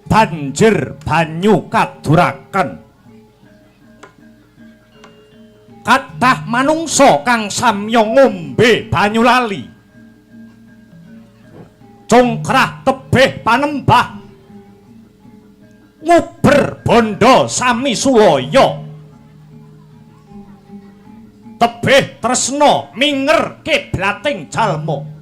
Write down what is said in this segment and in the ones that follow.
banjir banyu kaduraken. Kathah manungsa kang samya ngombe banyu lali. Congkrah tebih panembah nguber bondo sami sulaya. Tebih tresna minger kiblating jalma.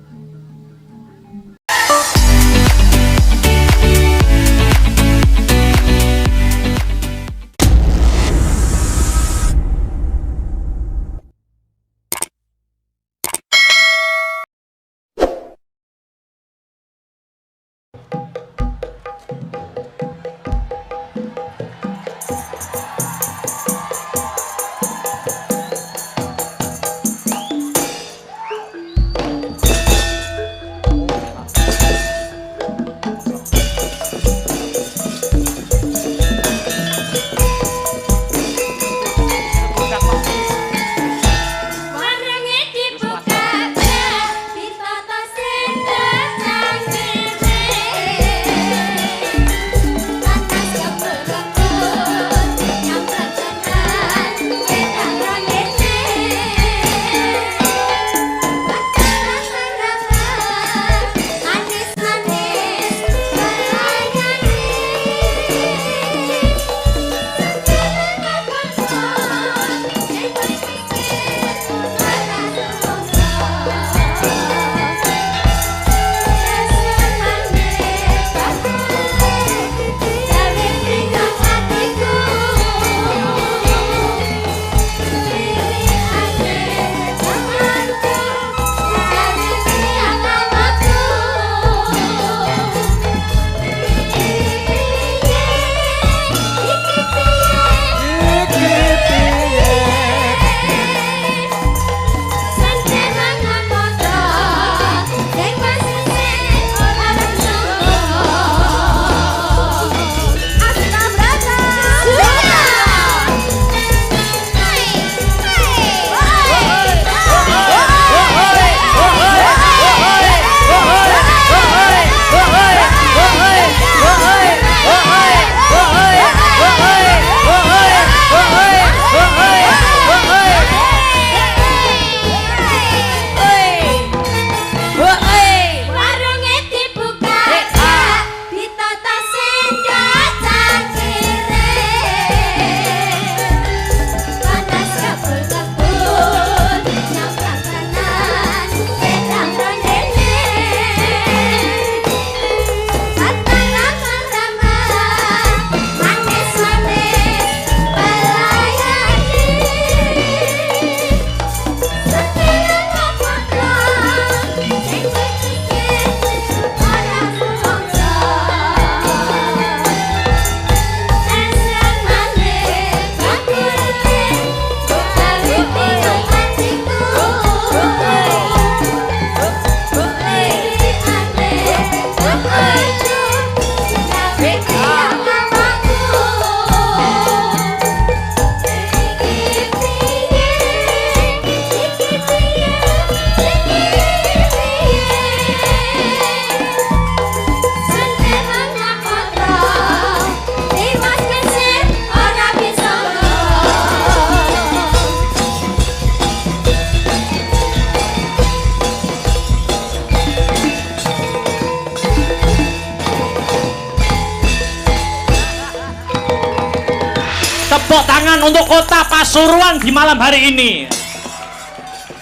Tepuk tangan untuk kota Pasuruan di malam hari ini.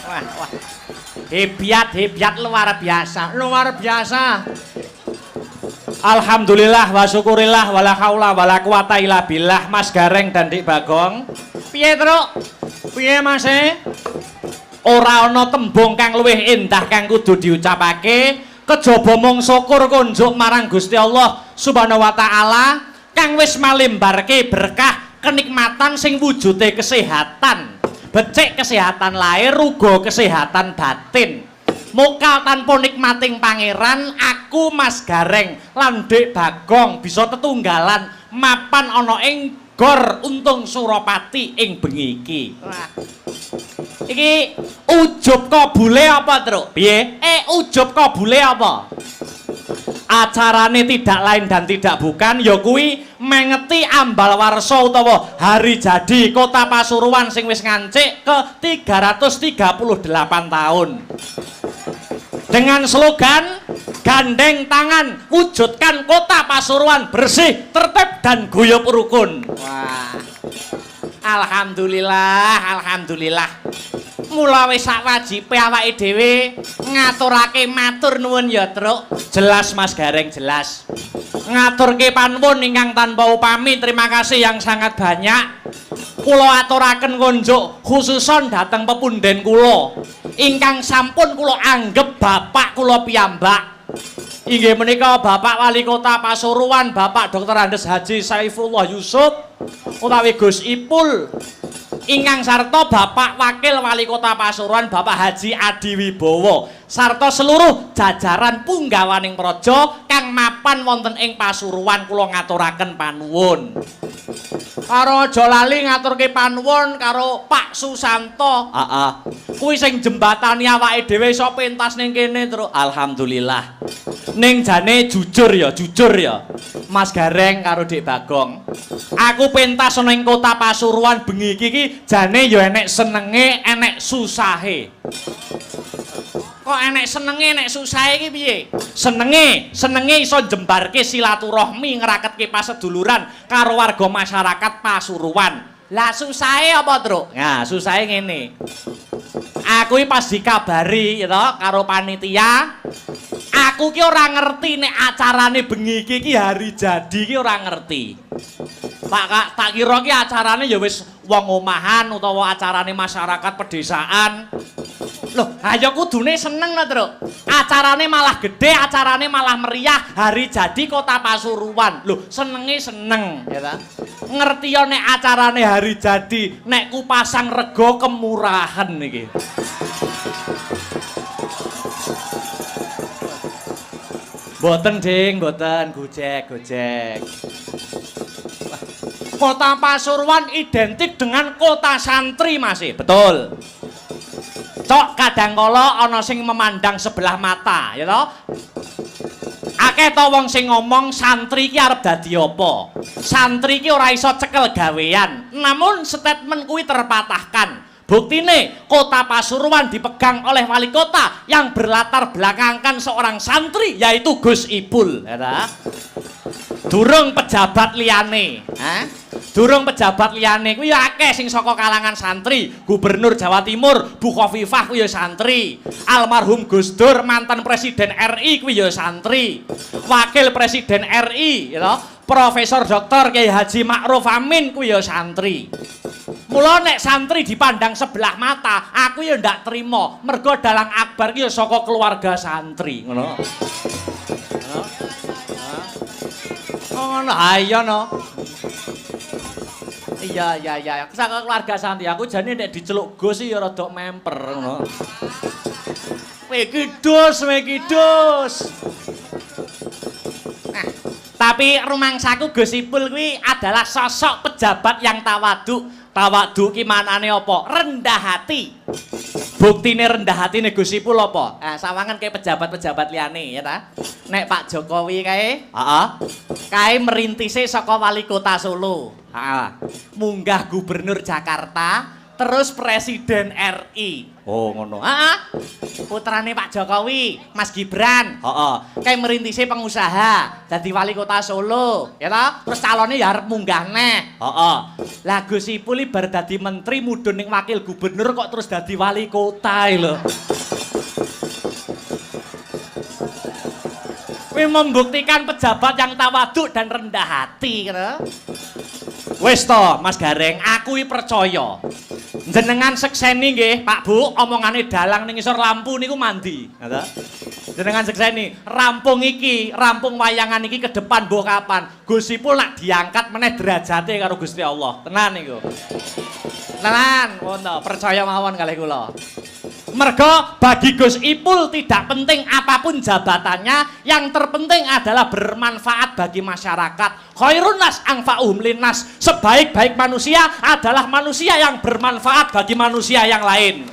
Wah. Hebiat luar biasa. Alhamdulillah wa syukurillah wala haula wala quwata illa billah. Mas Gareng dan Dik Bagong. Piye, Truk? Piye, Mas? Ora ana tembung kang luwih endah kang kudu diucapake kejaba mung syukur kunjuk marang Gusti Allah Subhanahu wa taala kang wis malimbarke berkah kenikmatan sing wujude kesehatan. Becik kesehatan lahir, uga kesehatan batin. Mokal tanpa nikmating pangeran, aku Mas Gareng lan Dik Bagong bisa tetunggalan mapan ana ing Gor Untung Suropati ing bengi iki. Wah. Iki ujub kabule apa, Truk? Piye? Ujub kabule apa? Acarane tidak lain dan tidak bukan ya kuwi mengeti ambal warsa utawa hari jadi Kota Pasuruan sing wis ngancik ke 338 tahun. Dengan slogan gandeng tangan wujudkan Kota Pasuruan bersih, tertib dan guyub rukun. Wah. Alhamdulillah, alhamdulillah. Mula wis sak wajibe awake dhewe ngaturake matur nuwun ya, Truk. Jelas Mas Gareng, jelas. Ngaturke panuwun ingkang tanpa upami, terima kasih yang sangat banyak. Kula aturaken ngunjuk khususon dhateng pepunden kula ingkang sampun kula anggap bapak kula piyambak. Inggih menika Bapak Wali Kota Pasuruan, Bapak Dr. Andes Haji Saifullah Yusuf utawi Gus Ipul. Ingkang sarta Bapak Wakil Wali Kota Pasuruan Bapak Haji Adi Wibowo sarta seluruh jajaran punggawaning praja kang mapan wonten ing Pasuruan kula ngaturaken panuwun. Karo aja lali ngaturke panuwun karo Pak Susanto. Heeh. Kuwi sing jembatani awake dhewe iso pentas ning kene, Truk. Alhamdulillah. Ning jane jujur ya Mas Gareng karo Dik Bagong. Aku pentas ana ing Kota Pasuruan bengi iki jane ya enek senenge, enek susahe. Kok enek senenge, enek susahe iki piye? Senenge iso jembarke silaturahmi, ngeraketke paseduluran karo warga masyarakat Pasuruan. Lah susahe apa, Truk? Nah, susahe ngene. Aku iki pas dikabari ya to karo panitia. Aku ki ora ngerti nek acarane bengi iki hari jadi ki ora ngerti. Tak kira ki acarane ya wis wong omahan utawa acarane masyarakat pedesaan. Loh, ayo kudune seneng lho, Truk. Acarane malah gede, acarane malah meriah, hari jadi Kota Pasuruan. Loh, senenge seneng, ya ta? Ngerti ya nek acarane hari jadi, nek ku pasang rego kemurahan iki. Boten, Ding, boten, gojek. Kota Pasuruan identik dengan kota santri, Mas. Betul. Cok kadangkala ana sing memandang sebelah mata, ya toh? Akeh to wong sing ngomong santri ki arep dadi apa? Santri ki ora iso cekel gawean. Namun statement kuwi terpatahkan. Buktine Kota Pasuruan dipegang oleh wali kota yang berlatar belakangkan seorang santri yaitu Gus Ipul, ya toh? Durung pejabat liyane, Durung pejabat liyane kuwi akeh sing saka kalangan santri. Gubernur Jawa Timur Bu Khofifah kuwi ya santri. Almarhum Gus Dur mantan Presiden RI kuwi ya santri. Wakil Presiden RI ya Profesor Dr. Kiai Haji Ma'ruf Amin kuwi ya santri. Mula nek santri dipandang sebelah mata, aku ya ndak trimo. Mergo dalang akbar ki ya saka keluarga santri, ngono. Ngono, ayo no. Iya. Saka keluarga santri aku jane nek diceluk Gus ya rada memper ngono. Wekidus. Nah, tapi rumangsaku Gus Ipul kuwi adalah sosok pejabat yang tawaduk. Tawaduk ki manane apa? Rendah hati. Buktine rendah hatine Gus Ipul apa? Sawangan kayak pejabat-pejabat liyane ya ta. Nek Pak Jokowi kae, kae merintise saka wali kota Solo. Munggah gubernur Jakarta, terus presiden RI. Oh ngono. Putrane Pak Jokowi, Mas Gibran. Kae merintise pengusaha, dadi wali kota Solo, ya ta? Terus calone ya arep munggah neh. Lah Gus Ipul bar dadi menteri mudhun ning wakil gubernur kok terus dadi wali kota lho. Kuwi membuktikan pejabat yang tawaduk dan rendah hati, gitu. Wis to, Mas Gareng, aku iki percaya. Jenengan sekseni nggih, Pak Bu, omongane dalang ning isor lampu niku mandi, ngono. Jenengan sekseni, rampung wayangan iki ke depan mbok kapan. Gus Ipul nak diangkat meneh derajate karo Gusti Allah. Tenan niku. Tenan, ngono, percaya mawon kalih kula. Mergo bagi Gus Ipul tidak penting apapun jabatannya, yang terpenting adalah bermanfaat bagi masyarakat. Khairun nas anfa'uhum linnas. Sebaik-baik manusia adalah manusia yang bermanfaat bagi manusia yang lain.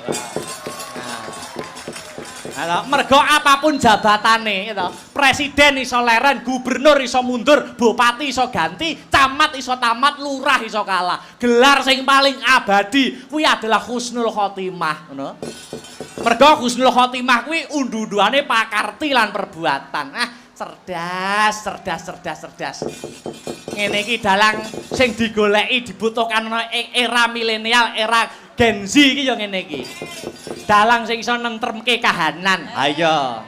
Mergo apapun jabatane gitu. Presiden iso leren, gubernur iso mundur, bupati iso ganti, camat iso tamat, lurah iso kalah. Gelar sing paling abadi kuwi adalah husnul khotimah, ngono. Mergo husnul khotimah kuwi undu-unduane pakarti lan perbuatan. Cerdas. Ngene iki dalang sing digoleki dibutuhkan era milenial, era Gen Z iki ya ngene iki. Dalang sing iso nentremke kahanan. Ayo.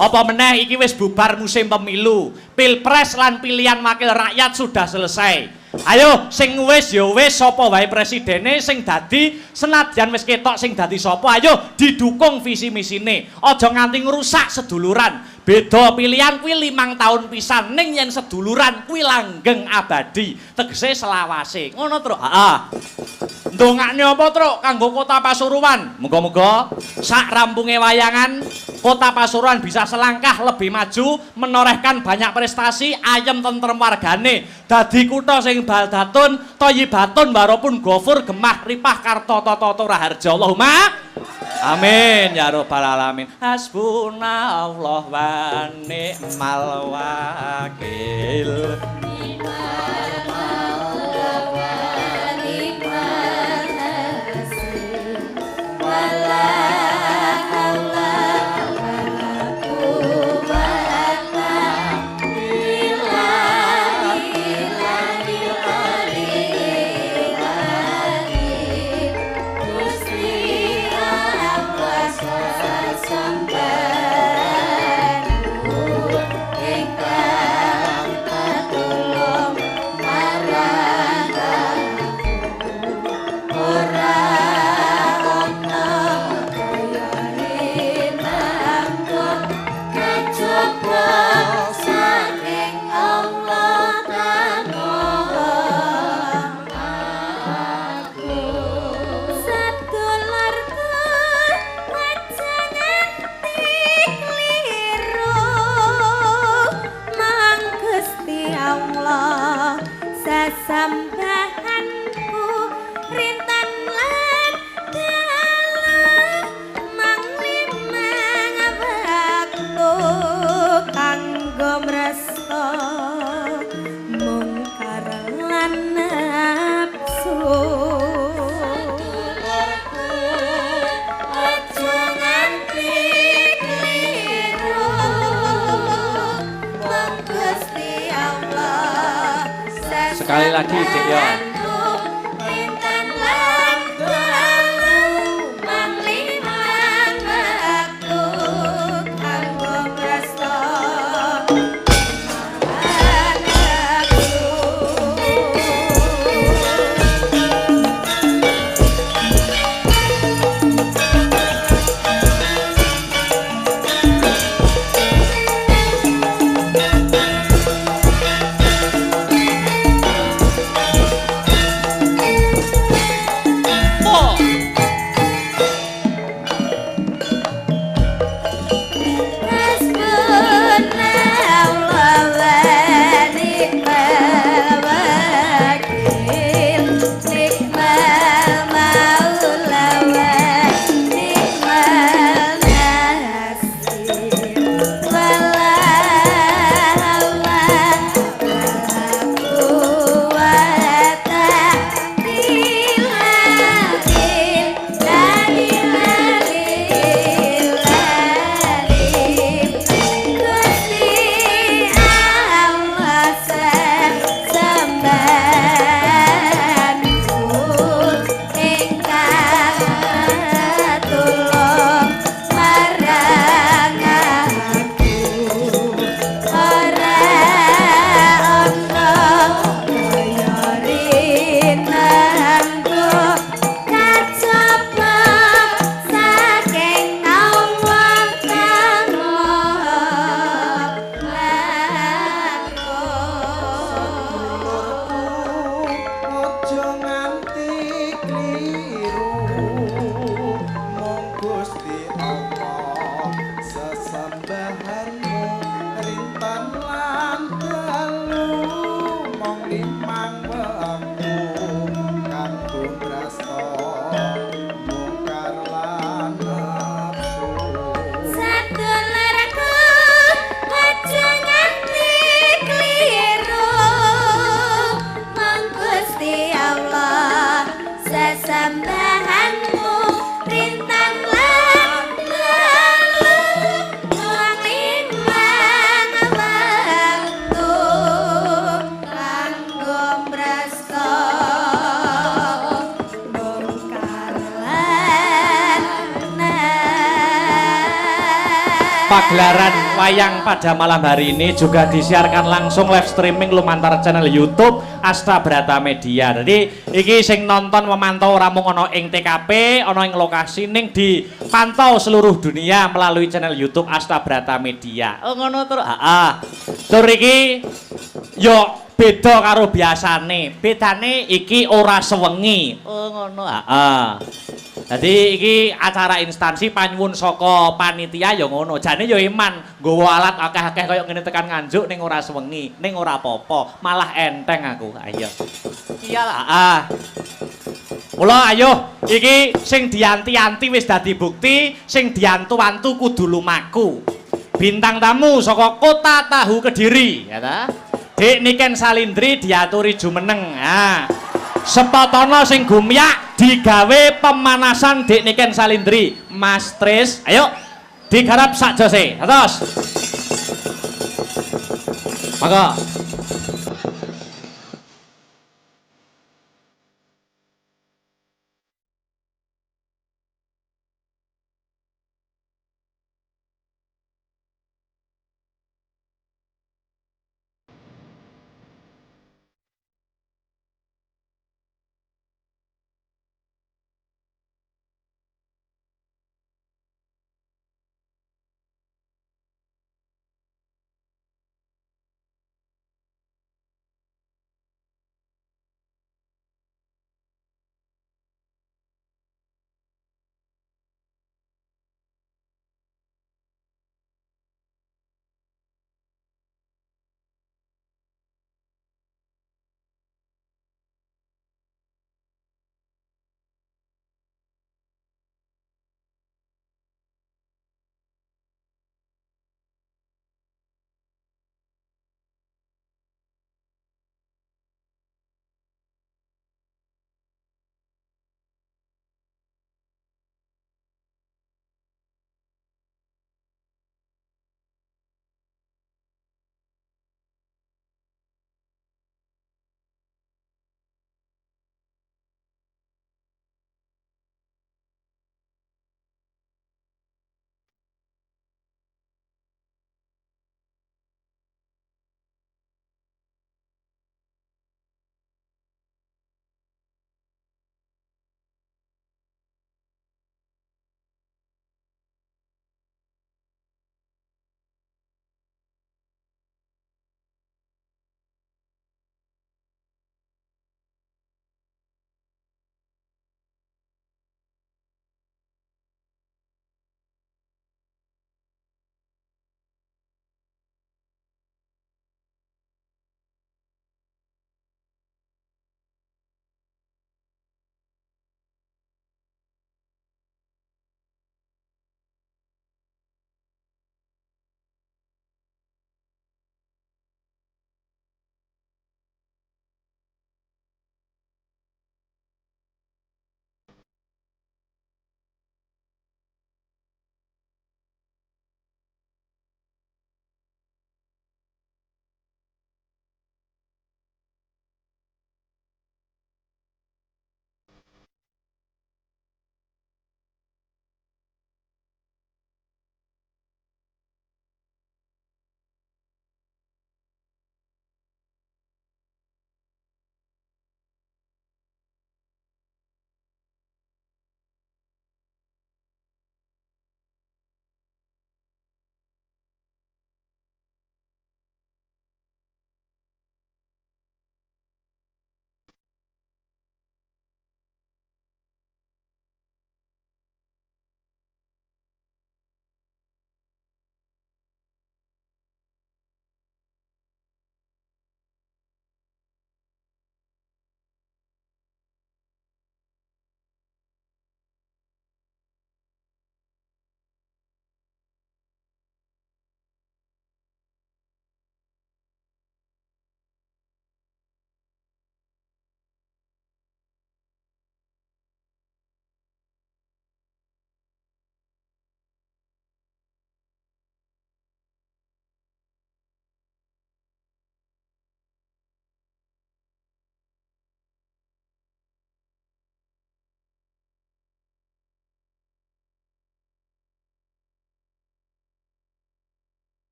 Apa meneh iki wis bubar musim pemilu. Pilpres lan pilihan wakil rakyat sudah selesai. Ayo sing wis ya wis sapa wae presidene sing dadi senadyan wis ketok sing dadi sapa ayo didukung visi misine. Aja nganti ngrusak seduluran. Beda pilihan kuwi 5 tahun pisan ning yen seduluran kuwi langgeng abadi. Tegese selawase. Ngono, Truk. Heeh. Ndongakne apa, Truk? Kanggo Kota Pasuruan. Muga-muga sak rampunge wayangan Kota Pasuruan bisa selangkah lebih maju, menorehkan banyak prestasi, ayem tentrem wargane. Dadi kutha sing baldatun, thayyibatun warapun gofur gemah ripah karta tata raharja. Allahumma amin ya rabbal alamin. Hasbunallah wa ni'mal wakil. Sambahanku rintan lan dalah manglimang waktu kanggo mresta mungkar lan nafsu aja nganti kliru mong Gusti Allah. Sekali lagi, Dik ya. Pagelaran wayang pada malam hari ini juga disiarkan langsung live streaming lumantar channel YouTube Asta Brata Media. Jadi iki sing nonton memantau ramung ono ing TKP, ono ing lokasi ning dipantau seluruh dunia melalui channel YouTube Asta Brata Media. Oh ngono terus. Heeh. Tur iki yo beda karo biasane. Bedane iki ora sewengi. Oh ngono. Heeh. Jadi iki acara instansi panyuwun saka panitia ya ngono. Jane ya iman nggawa alat akeh-akeh kaya ngene tekan Nganjuk ning ora sewengi, ning ora apa-apa, malah enteng aku. Ayo. Iyalah. Mula ayo iki sing dianti-anti wis dadi bukti, sing diantu-antu kudu lumaku. Bintang tamu saka Kota Tahu Kediri, ya ta? Dik Niken Salindri diaturi jumeneng. Nah, sepatono sing gumyak digawe pemanasan Dik Niken Salindri. Mas Tris, ayo digarap sak jose. Terus. Monggo.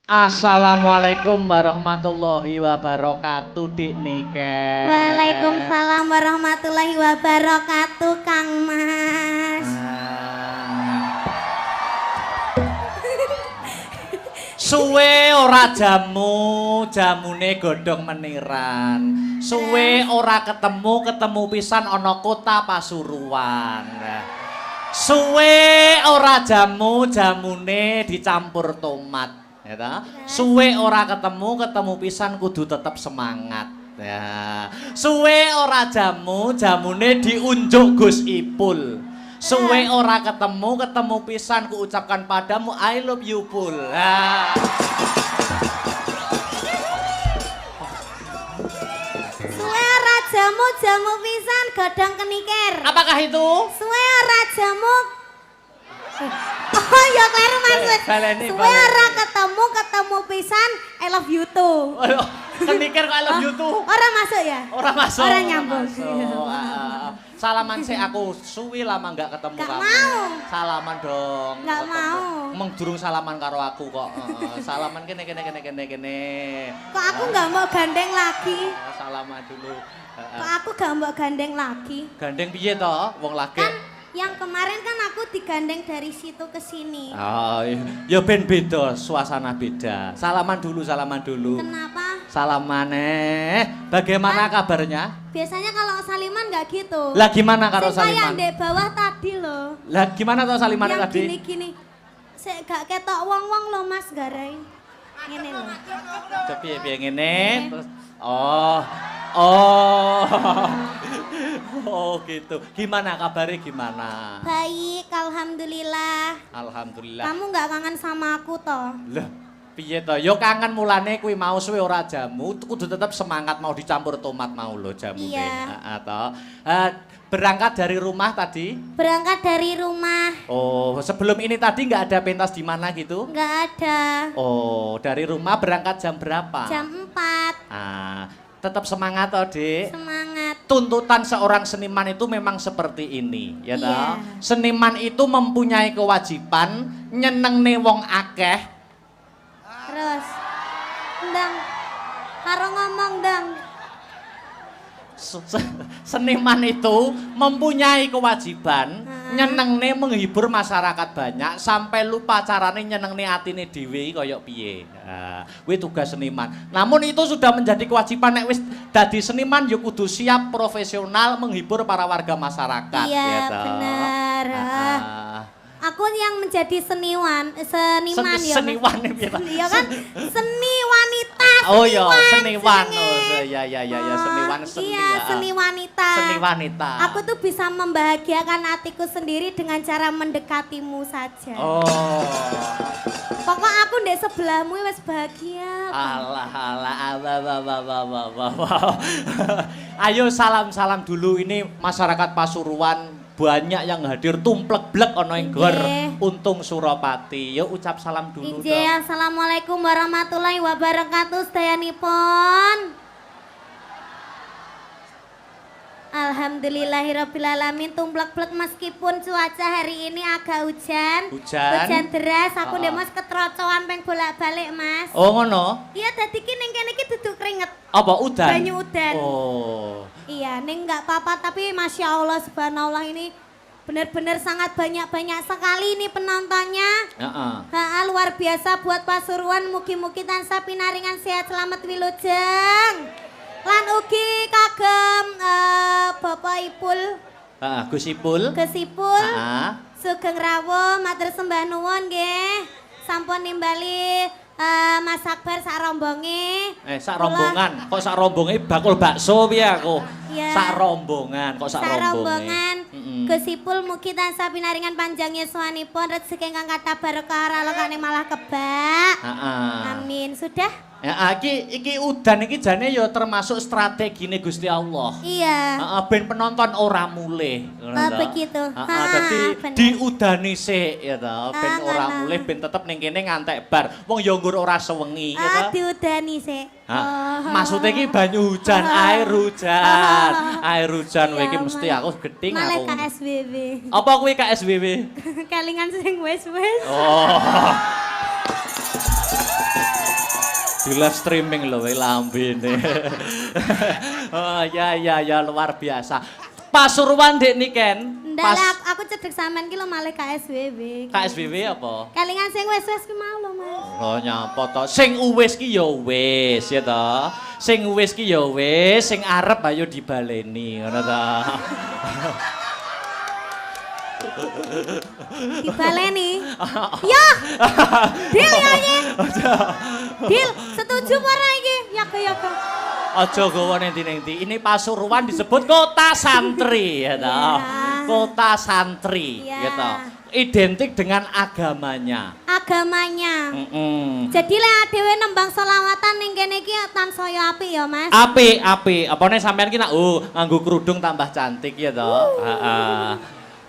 Assalamualaikum warahmatullahi wabarakatuh, Dik Nike. Waalaikumsalam warahmatullahi wabarakatuh, Kang Mas. Suwe ora jamune godhong meniran. Suwe ora ketemu pisan ana kota Pasuruan. Suwe ora jamune dicampur tomat. Ya ta? Suwe ora ketemu pisan kudu tetep semangat. Ya. Suwe ora jamune diunjuk Gus Ipul. Suwe ora ketemu pisan ku ucapkan padamu I love you Pul. Ya. Suwe ora jamu pisan godhong kenikir. Apakah itu? Suwe ora jamu. Oh ya kleru maksud. Suwe ora ketemu pisan I love you too. Kenikir kok I love you too. Ora masuk ya? Ora masuk. Ora nyambung. Salaman sih aku suwi lama nggak ketemu Gak kamu. mau. Salaman dong. Nggak mau. Emang durung salaman karo aku kok. Salaman kene. Kok aku nggak mau gandeng lagi? Salaman dulu. Kok aku gak mau gandeng lagi? Gandeng piye toh? Wong lagi. Kan yang kemarin kan aku digandeng dari situ ke sini. Oh, ya ben beda, suasana beda. Salaman dulu. Kenapa? Salaman bagaimana kabarnya? Biasanya kalau saliman nggak gitu. Lah gimana karo Sing Saliman? kayak di bawah tadi loh. Lah gimana toh Saliman Yang tadi? gini-gini. Saya gak ketok wong-wong loh Mas Garai. Ngene loh. Piye ngene terus oh. Oh gitu. Gimana kabarnya gimana? Baik, alhamdulillah. Alhamdulillah. Kamu nggak kangen sama aku toh? Lah piye to? Yo kangen mulane kuwi mau suwe ora jamu, kudu tetep semangat mau dicampur tomat mau lho jamune. Iya. Heeh to. Berangkat dari rumah tadi? Berangkat dari rumah. Oh, sebelum ini tadi nggak ada pentas di mana gitu? Nggak ada. Oh, dari rumah berangkat jam berapa? Jam 4. Tetap semangat toh, Dik. Semangat. Tuntutan seorang seniman itu memang seperti ini, ya toh. Iya. Seniman itu mempunyai kewajiban nyenengne wong akeh. Terus. Ndang. Karo ngomong dang. Seniman itu mempunyai kewajiban nyenengne menghibur masyarakat banyak sampai lupa carane nyenengne atine dhewe kaya piye. Kuwi tugas seniman. Namun itu sudah menjadi kewajiban nek wis dadi seniman ya kudu siap profesional menghibur para warga masyarakat. Iya, ya toh. benar. Aku yang menjadi seniman ya. Seniwan piye ta? Iya kan? Seni wanita. Oh iya, seniwan. jenenge. Ya, seniwan seni. Iya, seni wanita. Seni wanita. Aku tuh bisa membahagiakan hatiku sendiri dengan cara mendekatimu saja. Oh. Pokok aku ndek sebelahmu wis bahagia. Allah. Ayo salam-salam dulu ini masyarakat Pasuruan banyak yang hadir tumplek-blek ana ing gor Untung Suropati. Yuk ucap salam dulu dong. Assalamualaikum warahmatullahi wabarakatuh sedayanipun. Alhamdulillahirrabbilalamin tumplek-blek meskipun cuaca hari ini agak hujan. Hujan deras, aku ndek Mas ketrocoan peng bolak-balik Mas. Oh ngono? Iya dadi ki ning kene iki duduk keringet. Apa udan? Banyu udan. Oh. Iya, ning enggak apa-apa tapi Masya Allah subhanallah ini benar-benar sangat banyak sekali ini penontonnya. Luar biasa buat Pasuruan, mugi-mugi tansah pinaringan sehat selamat wilujeng. Lan ugi kagem Bapak Ipul. Gus Ipul. Gus Ipul. Sugeng rawuh matur sembah nuwun nggih. Sampun nimbali Mas Akbar sak rombonge. Sak rombongan. Kok sak rombonge bakul bakso piye aku? Iya. Sak rombongan, kok sak rombongan. Gus Ipul mugi tansah pinaringan panjang yuswanipun rezeki ingkang kathah barokah ralokane malah kebak. Amin. Sudah? Ya, iki udan iki jane ya termasuk strategine Gusti Allah. Iya. Ben penonton ora mulih. Begitu. Dadi diudani sik ya ta, ben ora mulih ben tetep ning kene ngantek bar. Wong ya nggur ora sewengi ya ta. Diudani sik. Maksudnya iki banyu hujan, air hujan. Air hujan iki mesti aku geding aku. Malah KSBB. Apa kuwi KSBB? Kelingan sing wis-wis. Oh. Di live streaming loh lambene. Oh ya luar biasa. Pasuruan Dek Niken. Ndak lah, aku cedek sampean ki lho malih KSBB. KSBB apa? Kelingan sing wis-wis ki mau lho, Mas. Oh nyapa to. Sing uwis ki ya wis ya to. Sing uwis ki ya wis, sing arep ayo dibaleni ngono to. Dibaleni. Ya. Dil ya iki. Dil, setuju apa ora iki? Ya ke. Aja gawa nenti-nenti. Ini Pasuruan disebut kota santri ya toh. Kota santri gitu. Identik dengan agamanya. Agamanya. Jadi lek dhewe nembang selawatan ning kene iki tansaya apik ya, Mas. Apik. Apane sampean ki nak nganggo kerudung tambah cantik ya toh. Heeh.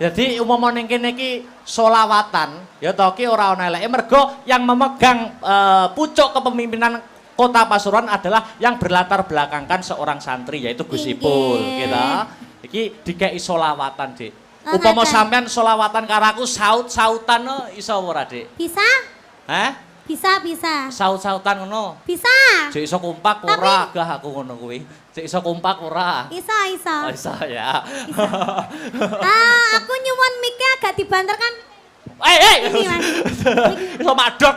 Jadi umum ning kene iki selawatan ya toh ki ora ana eleke mergo yang memegang pucuk kepemimpinan Kota Pasuruan adalah yang berlatar belakangkan seorang santri yaitu Gus Ipul gitu. Iki dikei solawatan, Dik. Upama sampean solawatan karo aku saut-sautan iso ora, Dik? Bisa? Hah? Bisa. Saut-sautan ngono? Bisa. Jek iso kompak ora gah aku ngono kuwi. Jek iso kompak ora? Iso. Oh, iso ya. Aku nyuwun mic-e agak dibanterkan. Ini Mas. Iso madok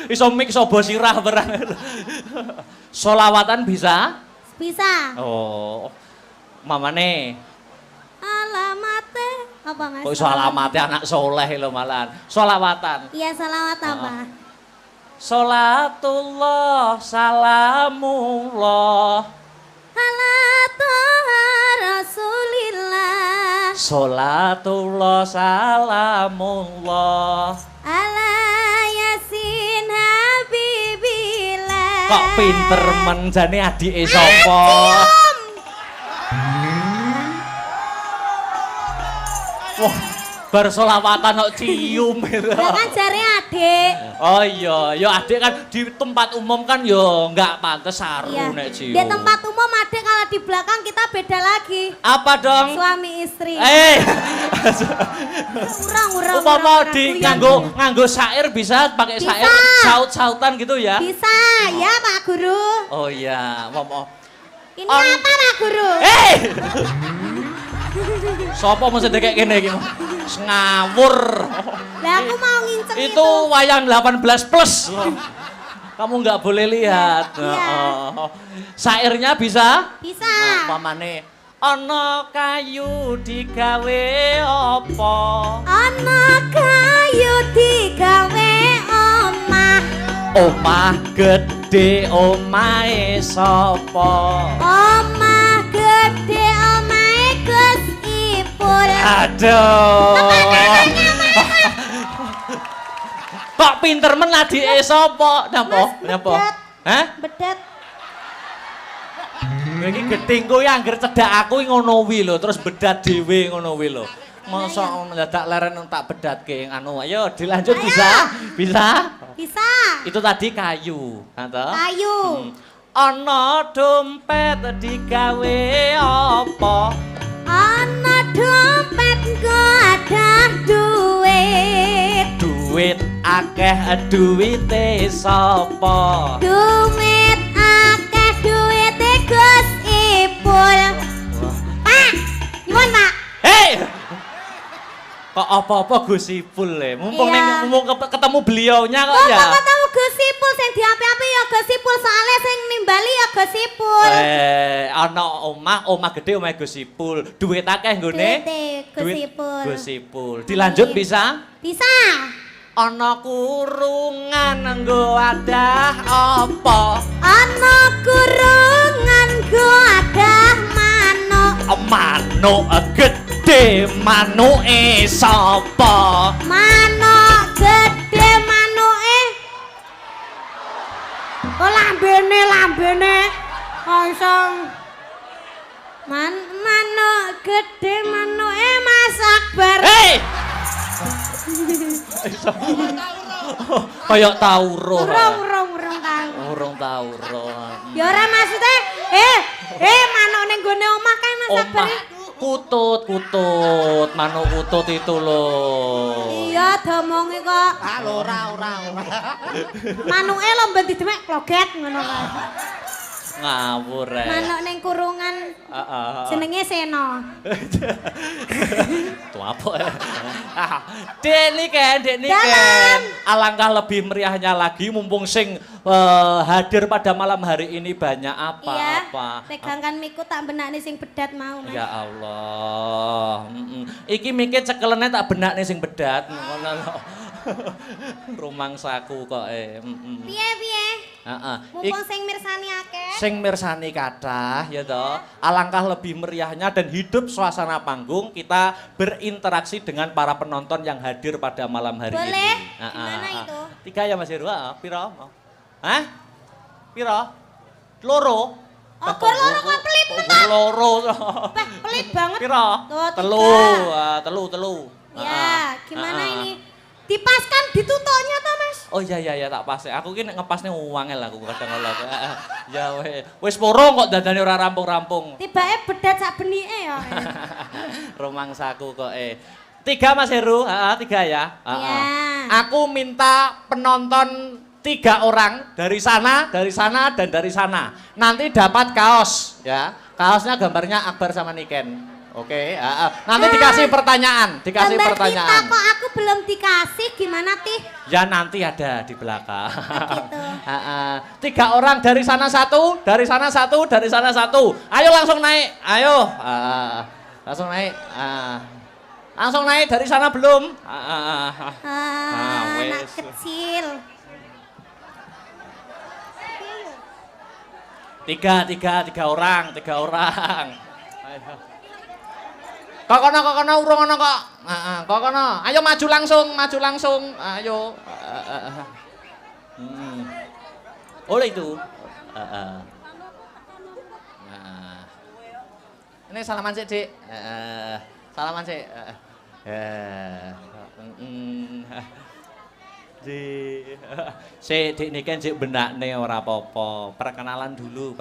Iso mik iso bosirah barang. Solawatan bisa? Bisa. Oh. Mamane. Alamate apa Mas? Kok iso alamate anak soleh lho malahan. Solawatan. Iya, salawat apa? Salatullah salamullah ala toha rasulillah. Salatullah salamullah ala yasin habibillah. Kok pinter men jane adike sapa? Wah, bar selawatan kok cium. Lah kan jare adik. Oh iya, ya adik kan di tempat umum kan ya enggak pantes saru nek cium. Di tempat umum adik kalau di belakang kita beda lagi. Apa dong? Suami istri. Urang. Upama di nganggo syair bisa pakai syair saut-sautan gitu ya? Bisa, ya Pak Guru. Oh iya, Ini apa Pak Guru? Sopo mesti kayak gini iki? Ngawur. Lah aku mau nginceng itu wayang 18 plus. Kamu nggak boleh lihat. Syairnya bisa? Bisa. Pamane ana kayu digawe apa? Ana kayu digawe omah. Omah gede omahe sapa? Omah gede omahe Gus Ipul. Aduh. Kok pinter men adike sapa? Napa? Hah? Bedet. Iki getingku ya angger cedak aku ngono wi lho, terus bedat dhewe ngono wi lho. Mosok mendadak leren tak bedatke anu. Ayo dilanjut bisa? Bisa? Bisa. Itu tadi kayu, Kayu. Ana dompet digawe apa? Ana dompet nggo ada duit. Duit akeh duwite sapa? Duit akeh duwite Gus Ipul. Pak, nyuwun Pak. Hei! Kok apa-apa Gus Ipul mumpung ketemu beliaunya kok ya. Kok ketemu Gus Ipul sing diapi-api ya Gus Ipul soalnya sing nimbali ya Gus Ipul. Ana omah gede omah Gus Ipul. Duit akeh nggone. Gus Ipul. Dilanjut bisa? Bisa. Ana kurungan nggo adah apa? Ana kurungan nggo adah manuk. Manuk gede manuke sapa? Manuk gede manuke. Oh lambene. Kosong. Manuk gede manuke Mas Akbar. Hei! Kayak tauro. Urung tauro. Ya ora maksudnya manuk ning gone omah kae Mas Akbar. Kutut, manuk kutut itu loh. Iya, domongi kok. Ah, ora. Manuke lho mbek didemek kloget ngono kae. Ngawur rek. Manuk ning kurungan. Jenenge Seno. Tuh apa ya? Dek niken. Alangkah lebih meriahnya lagi mumpung sing hadir pada malam hari ini banyak apa. Iya, pegangkan miku tak benakne sing bedat mau. Mas. Ya Allah. Iki mikir cekelene tak benakne sing bedat. Ngono lho. Rumangsaku kok Piye? Heeh. Mumpung sing mirsani akeh. Sing mirsani kathah ya toh. Alangkah lebih meriahnya dan hidup suasana panggung kita berinteraksi dengan para penonton yang hadir pada malam hari ini. Boleh? Gimana itu? 3 ya Mas Heru, piro? Hah? Piro? Loro? Oh, gor loro kok pelit tenan. Loro. Pelit banget. Piro? Tuh, 3. Telu. Ya, gimana ini? Dipaskan ditutoknya toh, Mas? Oh iya tak pas. Aku ki nek ngepasne wangel aku kadang kala. Ya wis poro kok dadane ora rampung-rampung. Tibake bedat sak benike ya. Rumangsaku kok 3 Mas Heru, 3 ya. Iya. Aku minta penonton 3 orang dari sana, dan dari sana. Nanti dapat kaos ya. Kaosnya gambarnya Akbar sama Niken. Oke, nanti dikasih pertanyaan, Gambar kita kok aku belum dikasih, gimana Tih? Ya nanti ada di belakang. Gitu. 3 orang dari sana 1, dari sana 1, dari sana 1. Ayo langsung naik, ayo. Langsung naik. Langsung naik dari sana belum? Anak kecil. 3 orang. Ayo. Kok kono urung ono kok. Kok kono. Ayo maju langsung. Ayo. Oleh itu. Ini salaman sik, Dik. Salaman sik. Dik niken sik benakne ora apa-apa. Perkenalan dulu.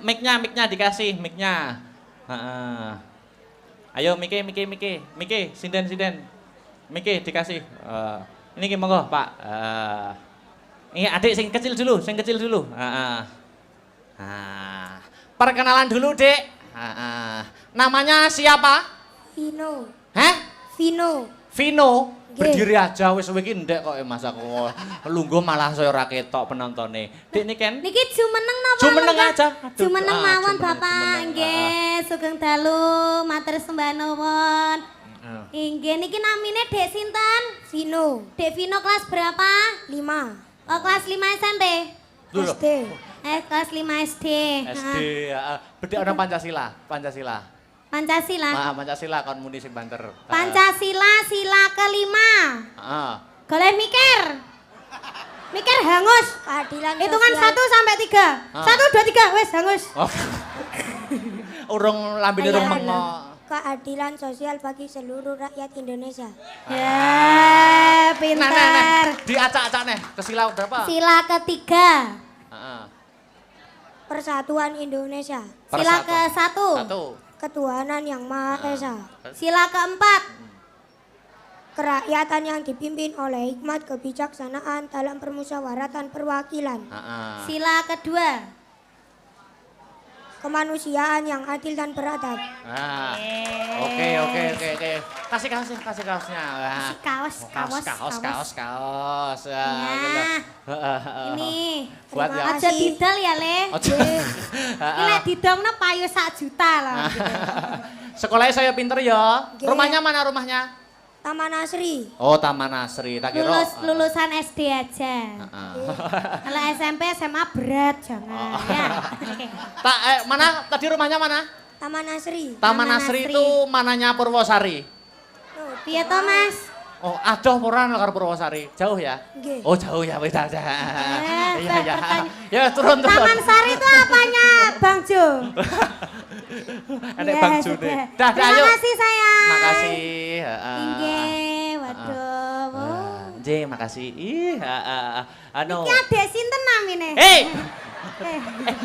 Mic-nya dikasih, mic-nya. Ayo Miki, sinden. Miki dikasih. Ini ki monggo, Pak. Ini adik sing kecil dulu. Perkenalan dulu, Dek. Namanya siapa? Vino. Hah? Vino. Berdiri aja wis iki ndek kok Mas aku. Lungguh malah saya ora ketok penontonnya. Dek niken. Niki jumeneng napa? Jumeneng aja. Jumeneng mawon Bapak. Nggih, sugeng dalu, matur sembah nuwun. Nggih, niki namine Dek sinten? Vino. Dek Vino kelas berapa? 5. Oh, kelas 5 SMP. SD. Kelas 5 SD. SD, bedek ana Pancasila. Pancasila kon muni sing banter. Pancasila sila kelima. Heeh. Goleh mikir hangus. Keadilan Hitungan sosial. 1 sampai 3. 1, 2, 3, wes hangus. Urung lambene urung mengo. Keadilan sosial bagi seluruh rakyat Indonesia. Ya, pintar. Nah. Diacak-acak nih, ke sila berapa? Sila ketiga. Persatuan Indonesia. Sila ke-1. 1. Ketuhanan yang Maha Esa. Sila ke-4. Kerakyatan yang dipimpin oleh hikmat kebijaksanaan dalam permusyawaratan perwakilan. Sila ke-2. Kemanusiaan yang adil dan beradab. Oke. Kasih kaosnya. Kaos. Ya. Ini. Buat ya. Aja didol ya, Le. Ini lek didongno payu 1 juta lah. Sekolahnya saya pinter ya. Oke. Rumahnya mana rumahnya? Taman Asri. Oh, Taman Asri. Tak kira. Lulusan SD aja. Kalau SMP SMA berat jangan ya. Mana tadi rumahnya mana? Taman Asri. Taman Asri itu mananya Purwosari. Piye to, Mas? Oh, adoh ora karo Purwosari. Jauh ya? Nggih. Oh, jauh ya wis aja. Iya. Ya, turun. Taman Sari itu apanya, Bang Jo? Ada Bang Jo nih. Dah, ayo. Terima kasih sayang. Makasih. Inggih, waduh. J, makasih. Anu. Iki adek sinten namine? Hei.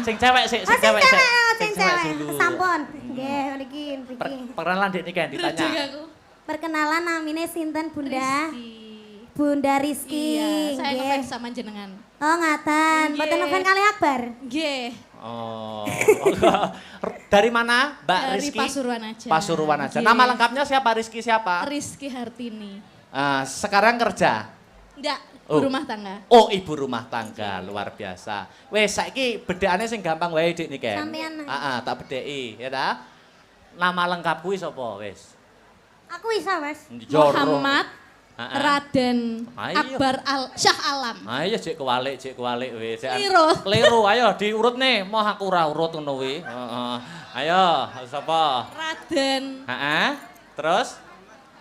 Sing cewek sik, Sing cewek. dulu. Sampun. Nggih, mriki. Perkenalan Dik Niken ditanya. Perkenalan namanya sinten Bunda? Rizky. Bunda Rizky. Iya, saya nggih. ngefans sama jenengan. Oh, ngaten. Nggih. Mboten ngefans kali Akbar. Nggih. Oh. Dari mana, Mbak Dari Rizky? Pasuruan aja. Pasuruan aja. Nggih. Nama lengkapnya siapa? Rizky siapa? Rizky Hartini. Sekarang kerja. Enggak, Oh. rumah tangga. Oh, ibu rumah tangga, luar biasa. Wes saiki bedhekane sing gampang wae Dik Niken. Sampean. Tak bedheki, ya ta? Nama lengkap kuwi sapa wis? Aku bisa, Mas. Muhammad Heeh. Raden Ayo. Akbar Syah Alam. Ayo cek kewalik wis. Keliru. Keliru, ayo diurut nih. Mau aku ora urut ngono kuwi. Heeh. Ayo, sapa? Raden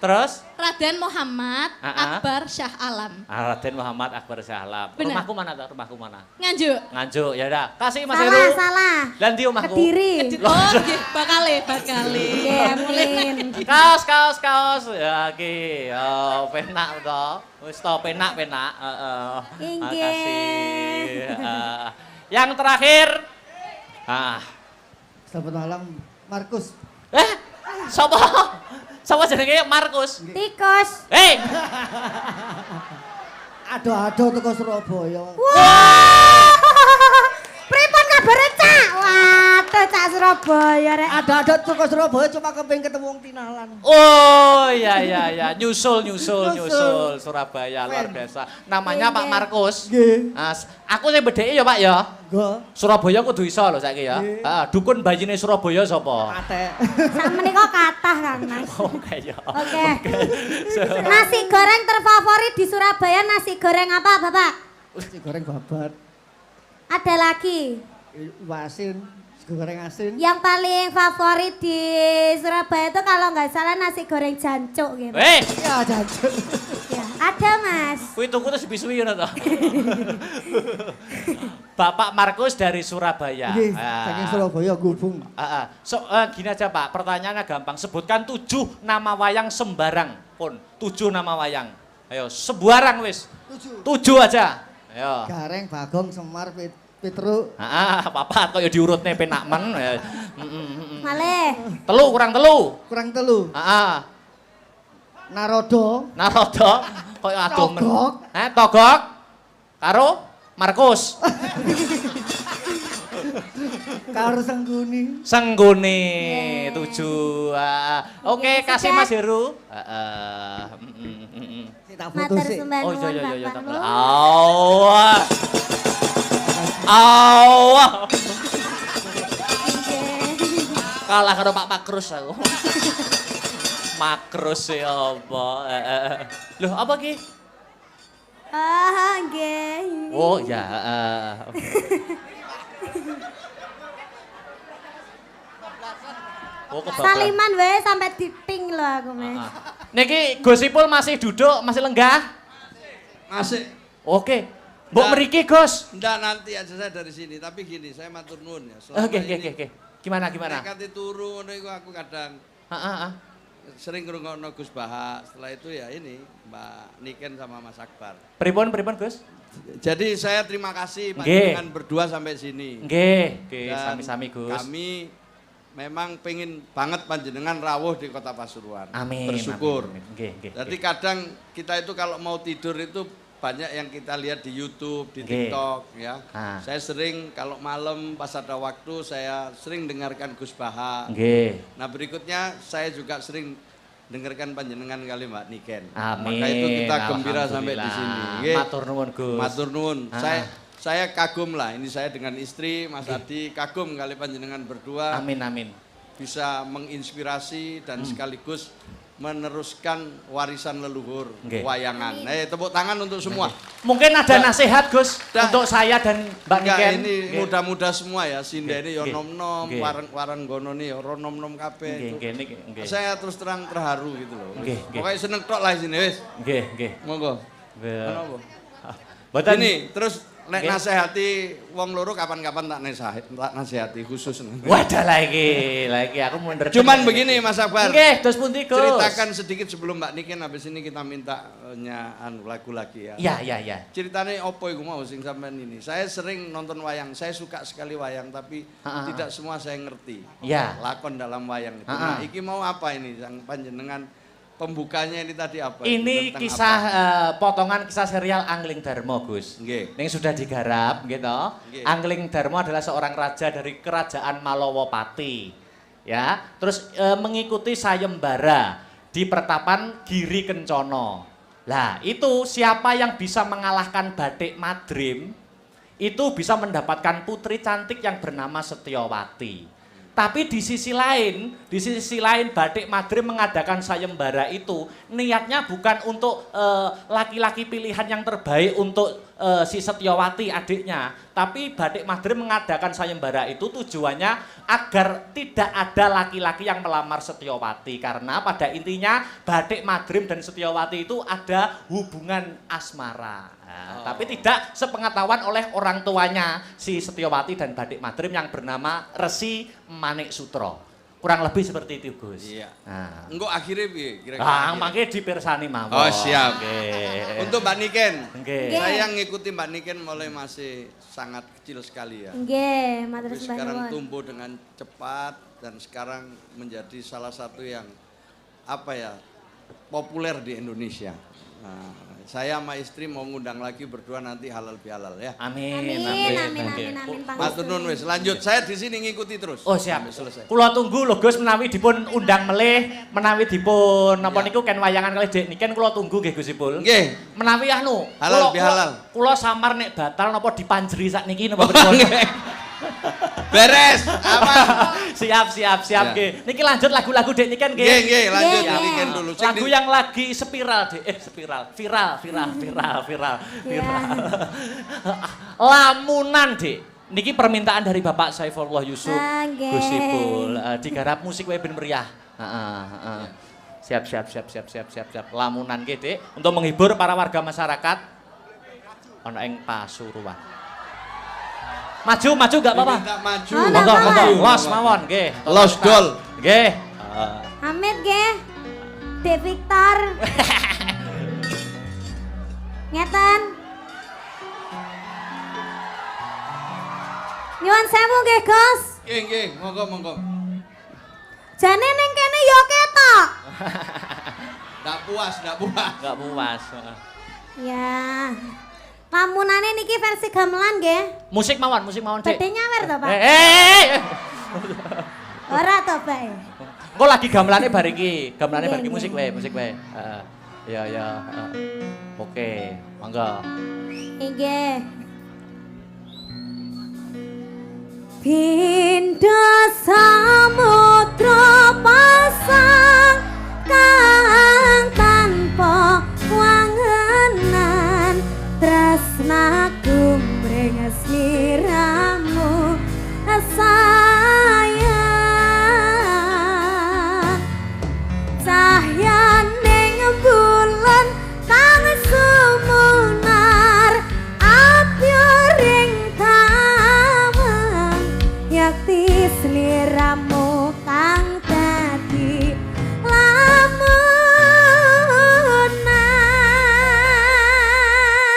Terus? Raden Muhammad Akbar Syah Alam. Raden Muhammad Akbar Syahlam. Bener. Rumahku mana tak? Rumahku mana? Nganjuk. Nganjuk, ya udah. Kasih Mas Salah, Heru. salah. Lan ndi omahku? Kediri. Oh, nggih, bakale. Nggih, amin. Kaos. Ya iki, penak to. Wis to penak. Heeh. Inggih. Makasih. Yang terakhir. Selamat malam, Markus. Sapa? Sapa jenenge Markus? Tikus. Hei, Ado-ado teko Surabaya. Wah. Pripun kabare, Cak? Waduh, Cak Surabaya rek. Ado-ado teko Surabaya cuma kepengin ketemu wong Tinalan. oh ya, nyusul Surabaya luar biasa. Namanya Pak Markus. Nggih. Aku sing bedheki ya Pak ya. Nggih. Surabaya kudu iso lho saiki ya. Nggih. Dukun bayine Surabaya sapa? Ate. Sakmenika kathah kan, Mas. Oh kaya. Oke. Nasi goreng terfavorit di Surabaya nasi goreng apa, Bapak? Nasi goreng babat. Ada lagi. Asin, nasi goreng asin. Yang paling favorit di Surabaya itu kalau nggak salah nasi goreng jancuk gitu. Ya jajan. Ya, ada, Mas. Kuwi tuku terus bisuwi ngono to. Bapak Markus dari Surabaya. Nggih, saking Surabaya gubung. Gini aja Pak, pertanyaannya gampang. Sebutkan 7 nama wayang sembarang pun. 7 nama wayang. Ayo, sembarang wis. 7 aja. Ayo. Gareng, Bagong, Semar, Petruk. Papat kok ya diurutne penak men. Malih. Kurang telu. Kurang telu. Narodo. Narodo kok adoh men. Togok. Togok. Karo Markus. Karo Sengguni. Sengguni 7. Oke, kasih Mas Heru. Tak foto Matur sih. sembah Oh nuwun, iya. Bapak Lu. Awah. Nggih. Kalah karo Pak Makrus aku. Makrus ya apa? Loh, apa ki? Nggih. Oh ya. Oh, kebablas. Saliman wae sampai diping lho aku, Mas. Niki Gus Ipul masih duduk, masih lenggah? Masih. Oke. Mbok mriki, Gus. Enggak, nanti aja saya dari sini. Tapi gini, saya matur nuwun ya. Selama Oke. ini, Gimana? Nek turu ngono iku aku kadang sering ngrungokno Gus Baha. Setelah itu ya ini Mbak Niken sama Mas Akbar. Pripun, Gus? Jadi saya terima kasih Nggih. panjenengan berdua sampai sini. Nggih, Dan sami-sami, Gus. Kami memang pengen banget panjenengan rawuh di Kota Pasuruan. Amin. Bersyukur. Amin. Nggih. Jadi kadang kita itu kalau mau tidur itu banyak yang kita lihat di YouTube, di Nggih. TikTok ya. Ah. Saya sering kalau malam pas ada waktu saya sering dengarkan Gus Baha. Nggih. Nah berikutnya saya juga sering dengarkan panjenengan kali Mbak Niken. Amin. Maka itu kita gembira sampai di sini. Nggih. Matur nuwun, Gus. Matur nuwun. Ah. Saya kagum lah. Ini saya dengan istri Mas Adi kagum kali panjenengan berdua Amin. bisa menginspirasi dan sekaligus meneruskan warisan leluhur Nggih. wayangan. Tepuk tangan untuk semua. Mungkin ada nasihat, Gus, Dah. untuk saya dan Mbak Enggak, Niken. ini Nggih. muda-muda semua ya. Sinda ini ya Nggih. nom-nom, Nggih. warang gono nih ya nom-nom kabeh. Nggih, nggih. Saya terus terang terharu gitu loh. Nggih, nggih. Pokoknya seneng tok lah sini wis. Nggih. Monggo. Nggih. Ono apa? Mboten Ini terus Nek nasihati wong loro kapan-kapan tak nasihati khusus. Wadah lagi aku mau ngerti. Cuman begini Mas Akbar. Nggih, dos pundi Gus? Ceritakan sedikit sebelum Mbak Niken, habis ini kita minta lagu lagi ya. Iya. Ceritanya opo iku mau sing sampean ini. Saya sering nonton wayang, saya suka sekali wayang tapi tidak semua saya ngerti. Iya. Lakon dalam wayang itu. Nah, iki mau apa ini yang panjenengan pembukanya ini tadi apa? Ini kisah potongan kisah serial Angling Darmo, Gus. Nggih. Yang sudah digarap gitu. Angling Darmo adalah seorang raja dari kerajaan Malowopati. Ya, terus mengikuti sayembara di pertapan Giri Kencono. Lah, itu siapa yang bisa mengalahkan Bathik Madrim itu bisa mendapatkan putri cantik yang bernama Setyowati. Tapi di sisi lain Bathik Madrim mengadakan sayembara itu niatnya bukan untuk laki-laki pilihan yang terbaik untuk si Setyowati adiknya. Tapi Bathik Madrim mengadakan sayembara itu tujuannya agar tidak ada laki-laki yang melamar Setyowati. Karena pada intinya Bathik Madrim dan Setyowati itu ada hubungan asmara. Nah, tapi tidak sepengetahuan oleh orang tuanya si Setyowati dan Bathik Madrim yang bernama Resi Manik Sutro. Kurang lebih seperti itu, Gus. Iya. Nah. Engko akhirnya piye kira-kira? Mangke dipirsani mawon. Oh, siap. Nggih. Untuk Mbak Niken. Nggih. Saya ngikuti Mbak Niken mulai masih sangat kecil sekali ya. Nggih, matur Tapi sembah sekarang nuwun. tumbuh dengan cepat dan sekarang menjadi salah satu yang populer di Indonesia. Nah, saya sama istri mau ngundang lagi berdua nanti halal bihalal ya. Amin. Amin. Matur nuwun wis. Lanjut, saya di sini ngikuti terus. Oh siap. Sampai selesai. Kula tunggu lho Gus menawi dipun undang melih, menawi dipun napa niku ken wayangan kalih Dek Niken kula tunggu nggih Gus Ipul. Nggih. Menawi anu Halal bihalal. Kula samar nek batal napa dipanjeri sakniki napa pripun? Beres. Aman. Siap nggih. Niki lanjut lagu-lagu Dek Niken nggih. Nggih, lanjut Nggih. Niken dulu. Lagu yang lagi spiral Dek. Viral. Lamunan Dek. Niki permintaan dari Bapak Saifullah Yusuf Gus Ipul. Digarap musik wae ben meriah. Siap. Lamunan nggih Dek untuk menghibur para warga masyarakat ana ing Pasuruan. Maju enggak apa-apa. Minta maju. Monggo, los mawon nggih. Los dol. Nggih. Amit nggih. Dek Victor. Ngeten. Nyuwun sewu nggih, Gus. Nggih, monggo. Jane ning kene yo ketok. Ndak puas. Enggak puas. Ya. Lamunane niki versi gamelan nggih. Musik mawon, Cek. Badhe nyawer to, Pak? Ora to, Pak. Engko lagi gamelane bar iki. Gamelane bar iki musik wae. Heeh. Ya. Oke, monggo. Inggih. Pindha samudra pasang kang tanpa wangenan tresnaku mrenges sliramu sayang cahyaning bulan kang sumunar apyoring tawang yakti sliramu kang dadi lamunan.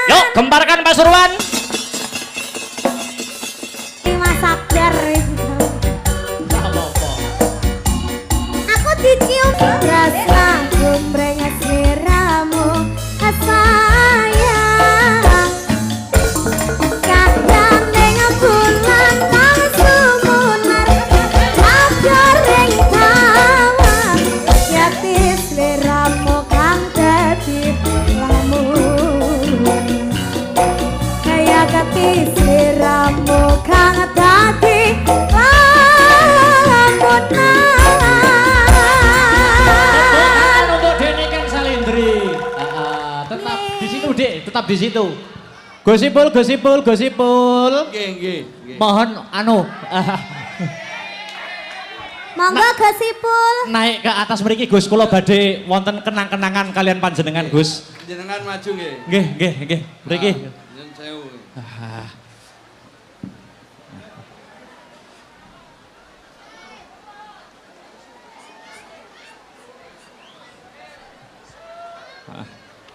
Yuk, gemparkan Pasuruan. Mas Akbar. Aku dicium rasa gumbrengnya sliramu sayang kadang bulan kang sumunar abjoreng tawang yakti sliramu kang dadi lamun kaya kati sliramu kang dadi lamunan. Untuk Dek Niken Salendri. Tetap di situ, Dek. Tetap di situ. Gosipul. Nggih. Mohon Monggo Gosipul. naik ke atas mriki Gus, kula badhe wonten kenang-kenangan kalian panjenengan Gus. Jenengan maju nggih. Nggih. Mriki. Nyun sewu.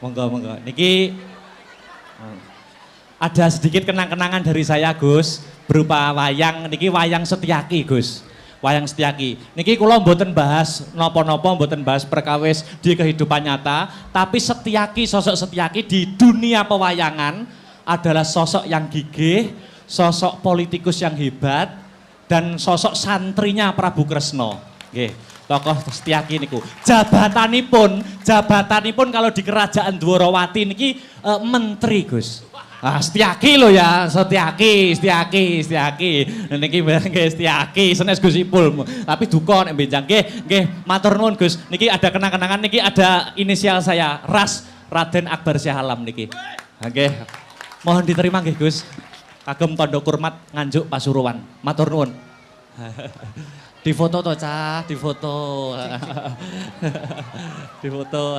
Monggo. Niki ada sedikit kenang-kenangan dari saya, Gus, berupa wayang. Niki wayang Setyaki, Gus. Wayang Setyaki. Niki kula mboten bahas napa-napa, mboten bahas perkawis di kehidupan nyata, tapi Setyaki, sosok Setyaki di dunia pewayangan adalah sosok yang gigih, sosok politikus yang hebat, dan sosok santrinya Prabu Kresna. Nggih. Tokoh Setyaki niku. Jabatanipun kalau di Kerajaan Dwarawati niki menteri, Gus. Ah, Setyaki lho ya, Setyaki. Niki nggih Setyaki, senes Gus Ipul. Tapi duka nek benjang nggih, matur nuwun Gus. Niki ada kenang-kenangan niki ada inisial saya, Ras Raden Akbar Syah Alam niki. Nggih. Mohon diterima nggih Gus. Kagem tandha kurmat Nganjuk Pasuruan. Matur nuwun. Di foto toh cah, di foto. Di foto.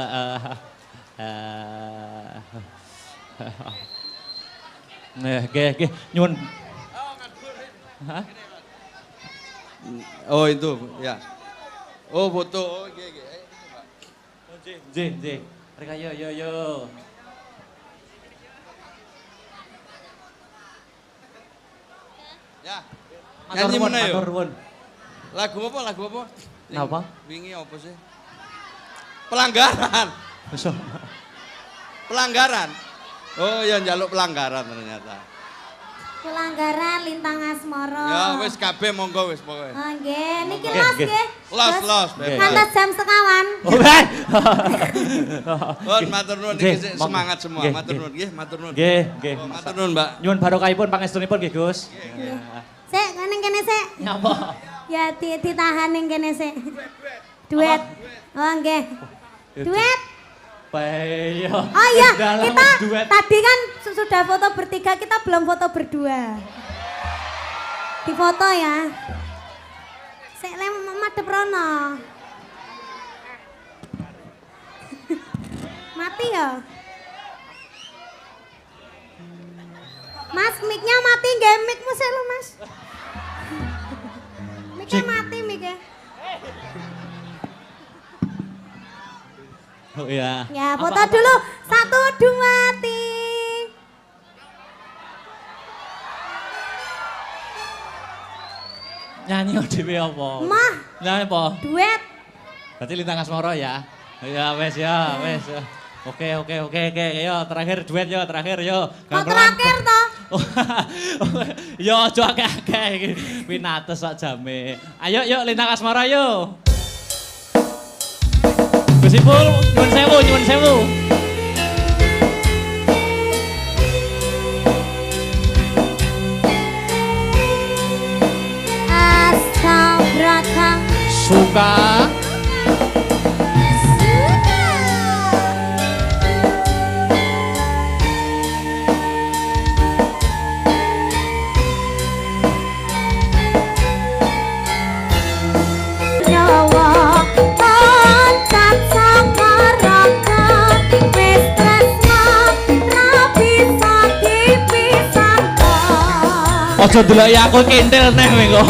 Nggih, nyuwun. Hah? Oh itu, ya. Oh foto, oh nggih. Nggih. Mereka yo. Ya. Matur nuwun. Lagu apa? Napa? Wingi apa sih? Pelanggaran. Pelanggaran. Oh ya njaluk pelanggaran ternyata. Pelanggaran Lintang Asmara. Ya wis kabeh monggo wis pokoke. Oh nggih, niki los nggih. Los. Ngantos jam sekawan. Pun matur nuwun iki semangat semua. Matur nuwun nggih, matur nuwun. Nggih. Matur nuwun, Mbak. Nyuwun barokahipun pangestunipun nggih, Gus. Sik, kene sik. Napa? Ya ditahan ning kene sik. Duet. Oh nggih. Duet. Bayo. Oh iya, kita duet. tadi kan sudah foto bertiga, kita belum foto berdua. Di foto ya. Sik lem madhep rono. Mati ya? Mas, mic-nya mati nggih, mic-mu sik lho, Mas. Mic-nya mati, mic-nya. Oh iya. Ya, foto dulu. 1, 2, 3. Nyanyi dhewe apa? Mah. Nyanyi apa? Duet. Berarti Lintang Asmara ya? Ya wes. Oke. Yo terakhir duet yo, Kok terakhir toh? Yo aja akeh-akeh iki. Pinates sak jame. Ayo yuk Lintang Asmara yo. Gus Ipul, nyuwun sewu. Astaghfirullah. Suka. Ojo deloki aku kintil neh mengko.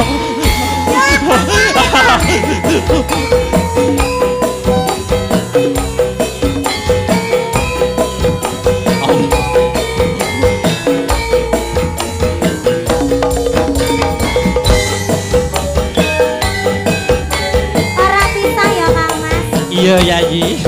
Ora pisah ya, Kang Mas. Iya, Yayi.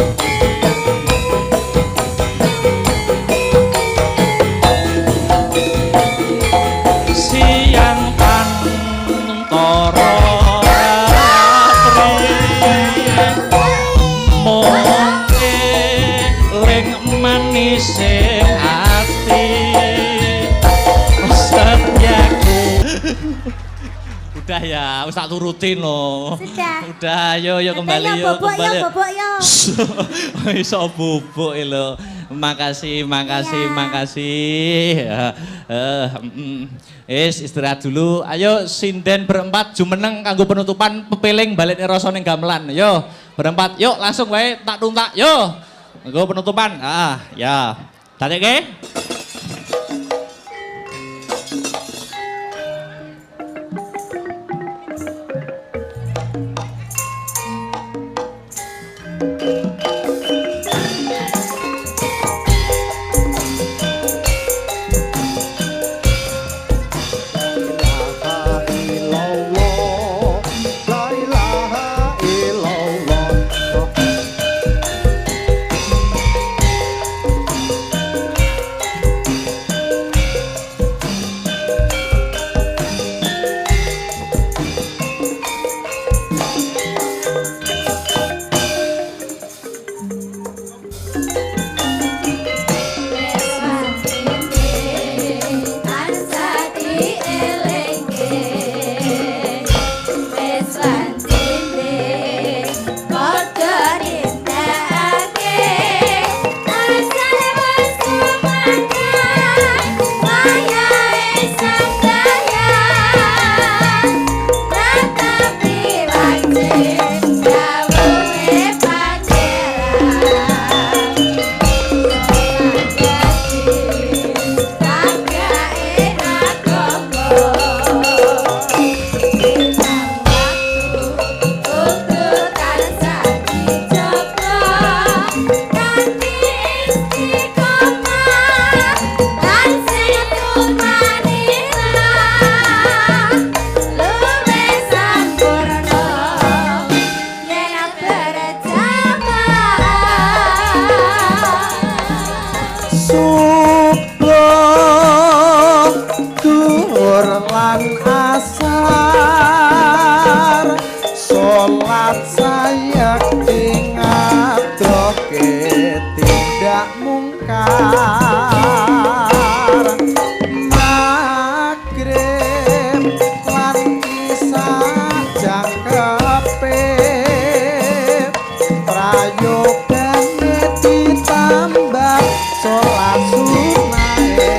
Udah ya, wis tak turutin loh. Sudah. Udah, yo kembali yo. Bobok yo. Iso bubuk lho. Makasih. Istirahat dulu. Ayo sinden berempat jumeneng kanggo penutupan pepeling balik rasa ning gamelan. Yo, berempat. Yuk langsung wae tak tuntak. Yo. Kanggo penutupan. Ya. Dadekke. Sholat saya ingat doke tidak mungkar Magrib lan isya jangkepe prayogane ditambah sholat sunahe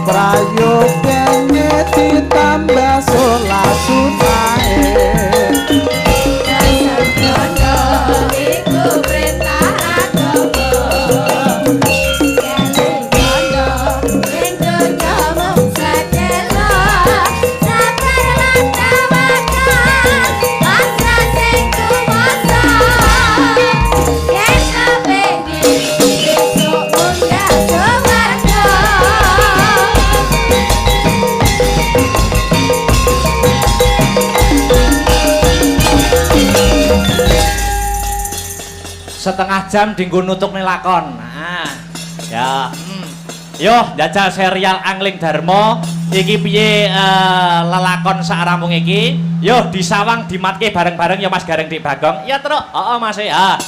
prayogane ditambah sholat sunahe setengah jam dinggo nutuk nih lakon. Nah, ya, yo jajal serial Angling Darmo. Iki piye lelakon saarampung iki? Yo disawang dimatke bareng-bareng ya Mas Gareng Dik Bagong. Ya truk. Mas ya.